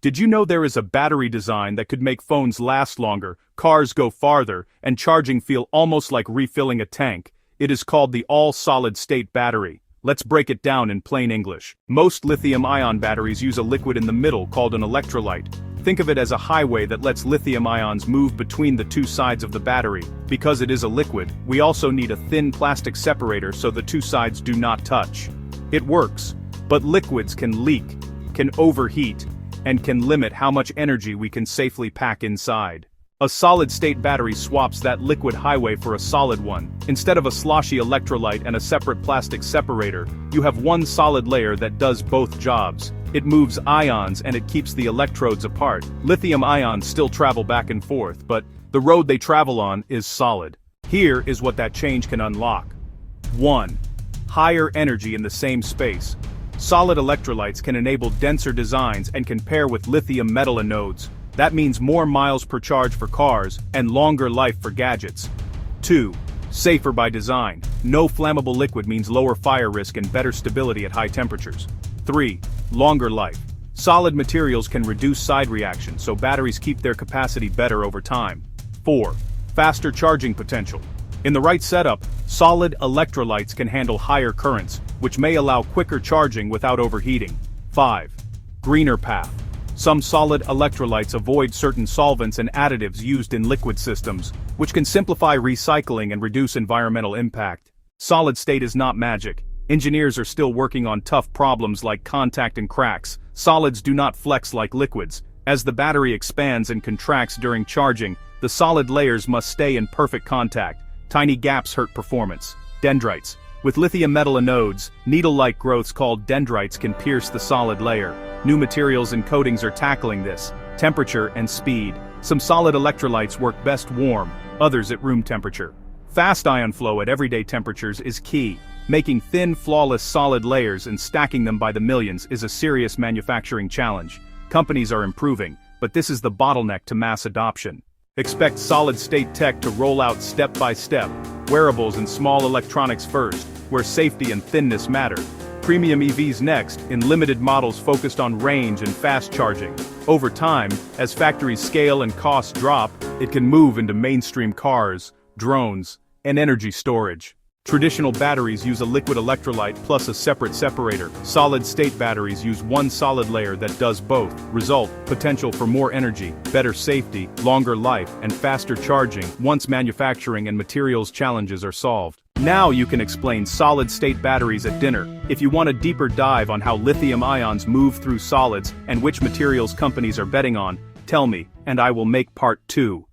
Did you know there is a battery design that could make phones last longer, cars go farther, and charging feel almost like refilling a tank? It is called the all-solid-state battery. Let's break it down in plain English. Most lithium-ion batteries use a liquid in the middle called an electrolyte. Think of it as a highway that lets lithium ions move between the two sides of the battery. Because it is a liquid, we also need a thin plastic separator so the two sides do not touch. It works, but liquids can leak, can overheat, and can limit how much energy we can safely pack inside. A solid-state battery swaps that liquid highway for a solid one. Instead of a sloshy electrolyte and a separate plastic separator, you have one solid layer that does both jobs. It moves ions and it keeps the electrodes apart. Lithium ions still travel back and forth, but the road they travel on is solid. Here is what that change can unlock. 1. Higher energy in the same space. Solid electrolytes can enable denser designs and can pair with lithium metal anodes. That means more miles per charge for cars and longer life for gadgets. 2. Safer by design. No flammable liquid means lower fire risk and better stability at high temperatures. 3. Longer life. Solid materials can reduce side reactions, so batteries keep their capacity better over time. 4. Faster charging potential. In the right setup, solid electrolytes can handle higher currents, which may allow quicker charging without overheating. 5. Greener path. Some solid electrolytes avoid certain solvents and additives used in liquid systems, which can simplify recycling and reduce environmental impact. Solid state is not magic. Engineers are still working on tough problems like contact and cracks. Solids do not flex like liquids. As the battery expands and contracts during charging, the solid layers must stay in perfect contact. Tiny gaps hurt performance. Dendrites. With lithium metal anodes, needle-like growths called dendrites can pierce the solid layer. New materials and coatings are tackling this. Temperature and speed. Some solid electrolytes work best warm, others at room temperature. Fast ion flow at everyday temperatures is key. Making thin, flawless solid layers and stacking them by the millions is a serious manufacturing challenge. Companies are improving, but this is the bottleneck to mass adoption. Expect solid-state tech to roll out step by step. Wearables and small electronics first, where safety and thinness matter. Premium EVs next, in limited models focused on range and fast charging. Over time, as factories scale and costs drop, it can move into mainstream cars, drones, and energy storage. Traditional batteries use a liquid electrolyte plus a separate separator. Solid-state batteries use one solid layer that does both. Result: potential for more energy, better safety, longer life, and faster charging once manufacturing and materials challenges are solved. Now you can explain solid-state batteries at dinner. If you want a deeper dive on how lithium ions move through solids and which materials companies are betting on, tell me, and I will make part 2.